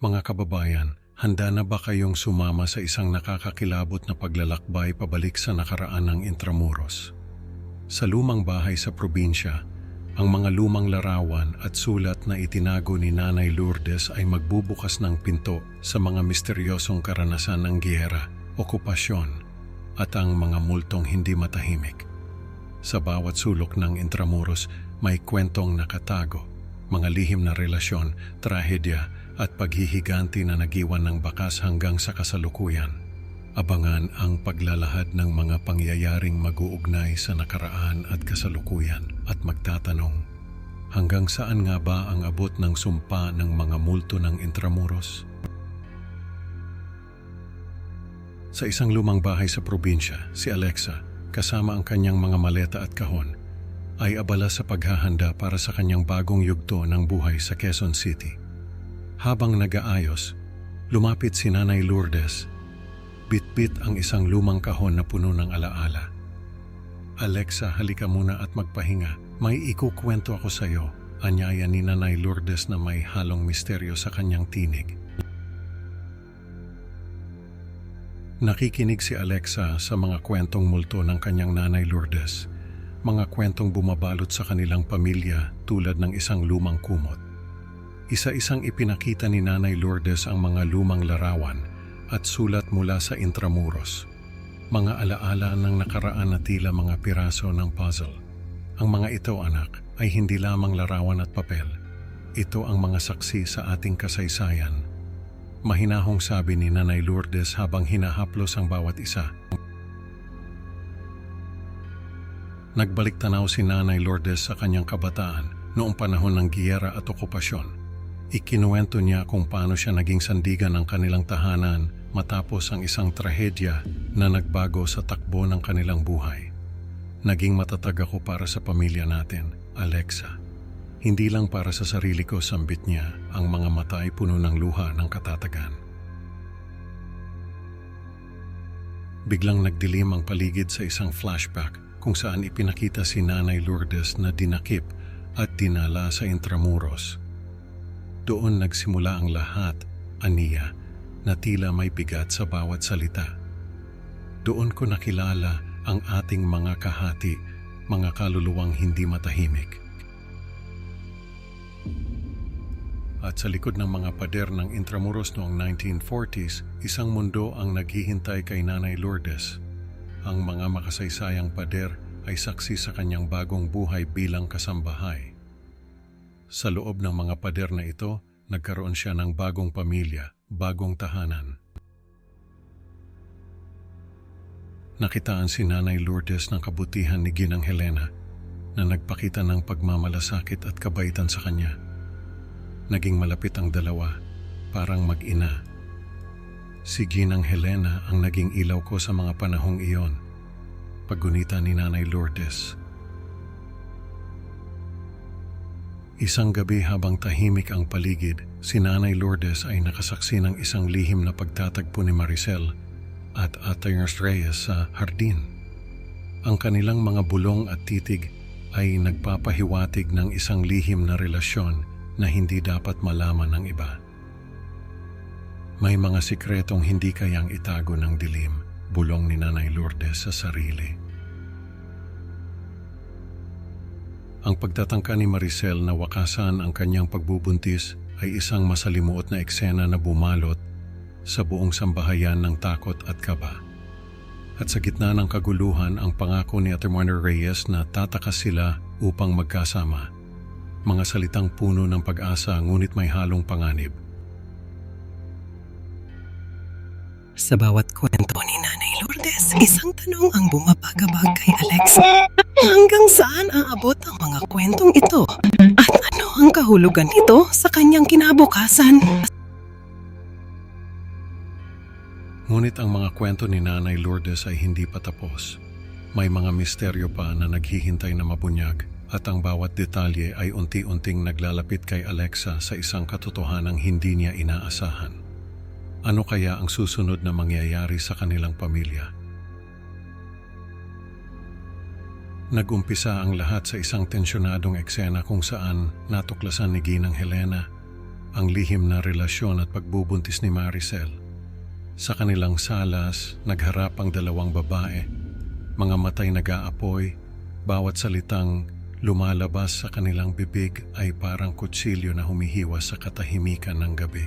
Mga kababayan, handa na ba kayong sumama sa isang nakakakilabot na paglalakbay pabalik sa nakaraan ng Intramuros? Sa lumang bahay sa probinsya, ang mga lumang larawan at sulat na itinago ni Nanay Lourdes ay magbubukas ng pinto sa mga misteryosong karanasan ng giyera, okupasyon, at ang mga multong hindi matahimik. Sa bawat sulok ng Intramuros may kwentong nakatago, mga lihim na relasyon, trahedya at paghihiganti na nagiwan ng bakas hanggang sa kasalukuyan. Abangan ang paglalahad ng mga pangyayaring mag-uugnay sa nakaraan at kasalukuyan at magtatanong, hanggang saan nga ba ang abot ng sumpa ng mga multo ng Intramuros? Sa isang lumang bahay sa probinsya, si Alexa, kasama ang kanyang mga maleta at kahon, ay abala sa paghahanda para sa kanyang bagong yugto ng buhay sa Quezon City. Habang nag-aayos, lumapit si Nanay Lourdes. Bitbit ang isang lumang kahon na puno ng alaala. "Alexa, halika muna at magpahinga. May ikukwento ako sa iyo," anyaya ni Nanay Lourdes na may halong misteryo sa kanyang tinig. Nakikinig si Alexa sa mga kwentong multo ng kanyang Nanay Lourdes, mga kwentong bumabalot sa kanilang pamilya tulad ng isang lumang kumot. Isa-isang ipinakita ni Nanay Lourdes ang mga lumang larawan at sulat mula sa Intramuros, mga alaala ng nakaraan na tila mga piraso ng puzzle. Ang mga ito, anak, ay hindi lamang larawan at papel. Ito ang mga saksi sa ating kasaysayan. Mahinahong sabi ni Nanay Lourdes habang hinahaplos ang bawat isa. Nagbalik tanaw si Nanay Lourdes sa kanyang kabataan noong panahon ng giyera at okupasyon. Ikinuwento niya kung paano siya naging sandigan ng kanilang tahanan matapos ang isang trahedya na nagbago sa takbo ng kanilang buhay. "Naging matatag ako para sa pamilya natin, Alexa. Hindi lang para sa sarili ko," sambit niya, ang mga mata ay puno ng luha ng katatagan. Biglang nagdilim ang paligid sa isang flashback kung saan ipinakita si Nanay Lourdes na dinakip at dinala sa Intramuros. Doon nagsimula ang lahat, aniya, na tila may bigat sa bawat salita. Doon ko nakilala ang ating mga kahati, mga kaluluwang hindi matahimik. At sa likod ng mga pader ng Intramuros noong 1940s, isang mundo ang naghihintay kay Nanay Lourdes. Ang mga makasaysayang pader ay saksi sa kanyang bagong buhay bilang kasambahay. Sa loob ng mga pader na ito, nagkaroon siya ng bagong pamilya, bagong tahanan. Nakitaan si Nanay Lourdes ng kabutihan ni Ginang Helena na nagpakita ng pagmamalasakit at kabaitan sa kanya. Naging malapit ang dalawa, parang mag-ina. Si Ginang Helena ang naging ilaw ko sa mga panahong iyon, paggunita ni Nanay Lourdes. Isang gabi habang tahimik ang paligid, si Nanay Lourdes ay nakasaksi ng isang lihim na pagtatagpo ni Maricel at Atayers Reyes sa hardin. Ang kanilang mga bulong at titig ay nagpapahiwatig ng isang lihim na relasyon na hindi dapat malaman ng iba. May mga sikretong hindi kayang itago ng dilim, bulong ni Nanay Lourdes sa sarili. Ang pagtatangka ni Maricel na wakasan ang kanyang pagbubuntis ay isang masalimuot na eksena na bumalot sa buong sambahayan ng takot at kaba. At sa gitna ng kaguluhan, ang pangako ni Atty. Reyes na tatakas sila upang magkasama. Mga salitang puno ng pag-asa ngunit may halong panganib. Sa bawat kwento ni Nanay Lourdes, isang tanong ang bumabagabag kay Alexa. Hanggang saan aabot ang mga kwentong ito? At ano ang kahulugan nito sa kanyang kinabukasan? Ngunit ang mga kwento ni Nanay Lourdes ay hindi pa tapos. May mga misteryo pa na naghihintay na mabunyag at ang bawat detalye ay unti-unting naglalapit kay Alexa sa isang katotohanang hindi niya inaasahan. Ano kaya ang susunod na mangyayari sa kanilang pamilya? Nag-umpisa ang lahat sa isang tensyonadong eksena kung saan natuklasan ni Ginang Helena ang lihim na relasyon at pagbubuntis ni Maricel. Sa kanilang salas, nagharap ang dalawang babae, mga matay nag-aapoy, bawat salitang lumalabas sa kanilang bibig ay parang kutsilyo na humihiwas sa katahimikan ng gabi.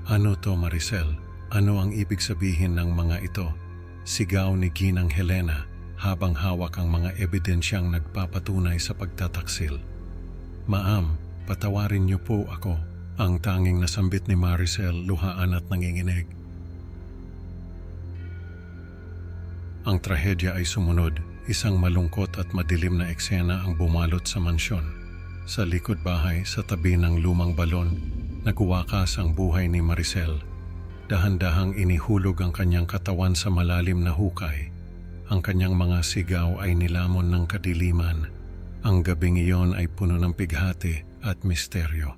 Ano to, Maricel? Ano ang ibig sabihin ng mga ito? Sigaw ni Ginang Helena habang hawak ang mga ebidensyang nagpapatunay sa pagtataksil. Ma'am, patawarin niyo po ako. Ang tanging nasambit ni Maricel, luhaan at nanginginig. Ang trahedya ay sumunod. Isang malungkot at madilim na eksena ang bumalot sa mansyon. Sa likod bahay, sa tabi ng lumang balon, nagwakas ang buhay ni Maricel. Dahan-dahang inihulog ang kanyang katawan sa malalim na hukay. Ang kanyang mga sigaw ay nilamon ng kadiliman. Ang gabing iyon ay puno ng pighati at misteryo.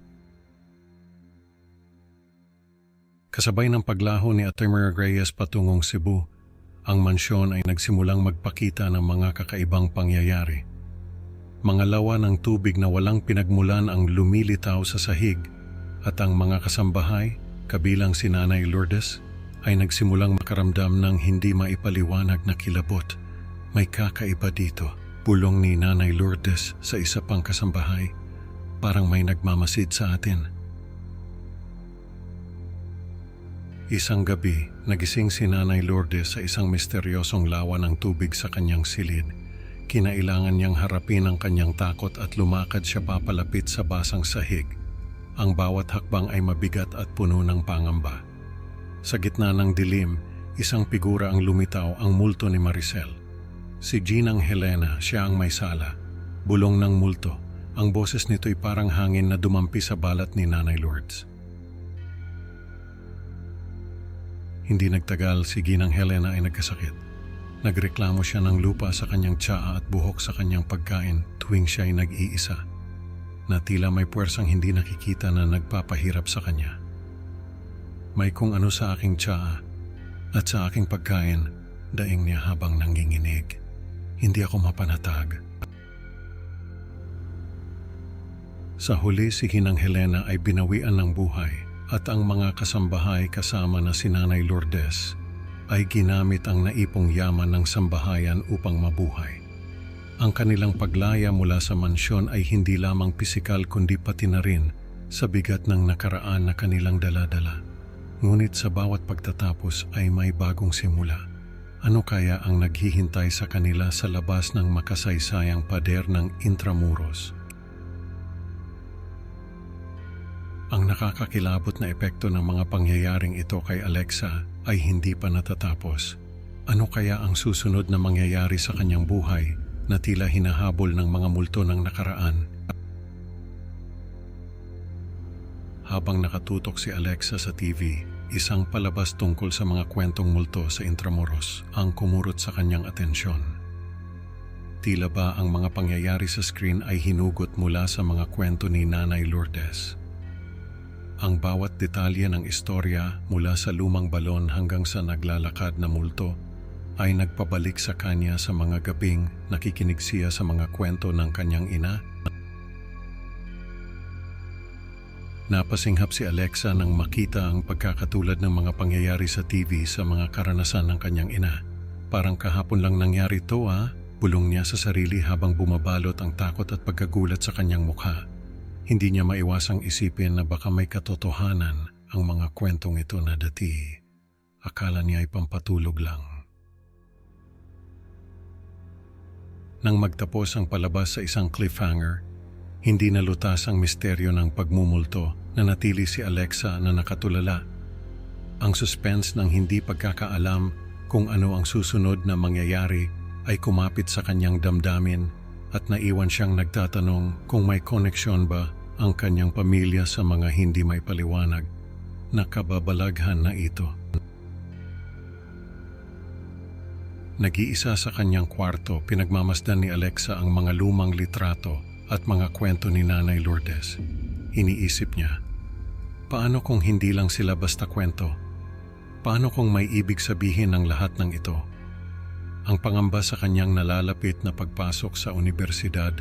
Kasabay ng paglaho ni Atty. Reyes patungong Cebu, ang mansyon ay nagsimulang magpakita ng mga kakaibang pangyayari. Mga lawa ng tubig na walang pinagmulan ang lumilitaw sa sahig at ang mga kasambahay, kabilang si Nanay Lourdes, ay nagsimulang makaramdam ng hindi maipaliwanag na kilabot. May kakaiba dito, bulong ni Nanay Lourdes sa isa pang kasambahay, parang may nagmamasid sa atin. Isang gabi, nagising si Nanay Lourdes sa isang misteryosong lawa ng tubig sa kanyang silid. Kinailangan niyang harapin ang kanyang takot at lumakad siya papalapit sa basang sahig. Ang bawat hakbang ay mabigat at puno ng pangamba. Sa gitna ng dilim, isang figura ang lumitaw, ang multo ni Maricel. Si Ginang Helena, siya ang may sala. Bulong ng multo, ang boses nito'y parang hangin na dumampi sa balat ni Nanay Lourdes. Hindi nagtagal, si Ginang Helena ay nagkasakit. Nagreklamo siya ng lupa sa kanyang tsaa at buhok sa kanyang pagkain tuwing siya ay nag-iisa, na tila may puwersang hindi nakikita na nagpapahirap sa kanya. May kung ano sa aking tsaa at sa aking pagkain, daing niya habang nanginginig. Hindi ako mapanatag. Sa huli, si Ginang Helena ay binawian ng buhay at ang mga kasambahay kasama na si Nanay Lourdes ay ginamit ang naipong yaman ng sambahayan upang mabuhay. Ang kanilang paglaya mula sa mansyon ay hindi lamang pisikal kundi pati na rin sa bigat ng nakaraan na kanilang daladala. Ngunit sa bawat pagtatapos ay may bagong simula. Ano kaya ang naghihintay sa kanila sa labas ng makasaysayang pader ng Intramuros? Ang nakakakilabot na epekto ng mga pangyayaring ito kay Alexa ay hindi pa natatapos. Ano kaya ang susunod na mangyayari sa kanyang buhay na tila hinahabol ng mga multo ng nakaraan? Habang nakatutok si Alexa sa TV, isang palabas tungkol sa mga kwentong multo sa Intramuros ang kumurot sa kanyang atensyon. Tila ba ang mga pangyayari sa screen ay hinugot mula sa mga kwento ni Nanay Lourdes? Ang bawat detalye ng istorya mula sa lumang balon hanggang sa naglalakad na multo ay nagpabalik sa kanya sa mga gabing nakikinig siya sa mga kwento ng kanyang ina. Napasinghap si Alexa nang makita ang pagkakatulad ng mga pangyayari sa TV sa mga karanasan ng kanyang ina. Parang kahapon lang nangyari to bulong niya sa sarili habang bumabalot ang takot at pagkagulat sa kanyang mukha. Hindi niya maiwasang isipin na baka may katotohanan ang mga kwentong ito na dati. Akala niya ay pampatulog lang. Nang magtapos ang palabas sa isang cliffhanger, hindi nalutas ang misteryo ng pagmumulto na natili si Alexa na nakatulala. Ang suspense ng hindi pagkakaalam kung ano ang susunod na mangyayari ay kumapit sa kanyang damdamin at naiwan siyang nagtatanong kung may koneksyon ba ang kanyang pamilya sa mga hindi may paliwanag na kababalaghan na ito. Nag-iisa sa kanyang kwarto, pinagmamasdan ni Alexa ang mga lumang litrato at mga kwento ni Nanay Lourdes. Iniisip niya, paano kung hindi lang sila basta kwento? Paano kung may ibig sabihin ng lahat ng ito? Ang pangamba sa kanyang nalalapit na pagpasok sa unibersidad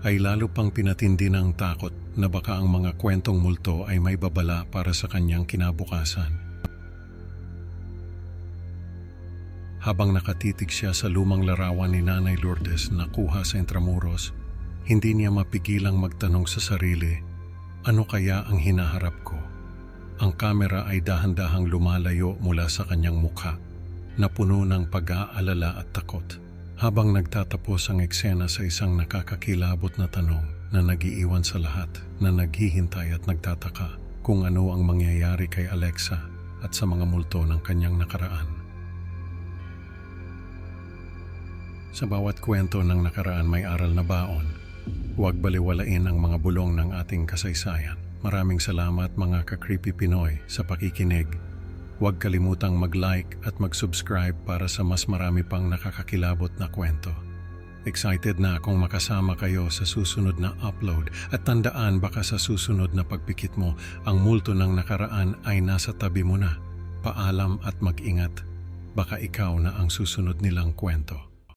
ay lalo pang pinatindi ng takot na baka ang mga kwentong multo ay may babala para sa kanyang kinabukasan. Habang nakatitig siya sa lumang larawan ni Nanay Lourdes na kuha sa Intramuros, hindi niya mapigilang magtanong sa sarili, ano kaya ang hinaharap ko? Ang kamera ay dahan-dahang lumalayo mula sa kanyang mukha, na puno ng pag-aalala at takot. Habang nagtatapos ang eksena sa isang nakakakilabot na tanong na nag-iiwan sa lahat na naghihintay at nagtataka kung ano ang mangyayari kay Alexa at sa mga multo ng kanyang nakaraan. Sa bawat kwento ng nakaraan may aral na baon. Huwag baliwalain ang mga bulong ng ating kasaysayan. Maraming salamat mga ka-Creepy Pinoy sa pakikinig. Huwag kalimutang mag-like at mag-subscribe para sa mas marami pang nakakakilabot na kwento. Excited na akong makasama kayo sa susunod na upload at tandaan baka sa susunod na pagpikit mo, ang multo ng nakaraan ay nasa tabi mo na. Paalam at mag-ingat. Baka ikaw na ang susunod nilang kwento.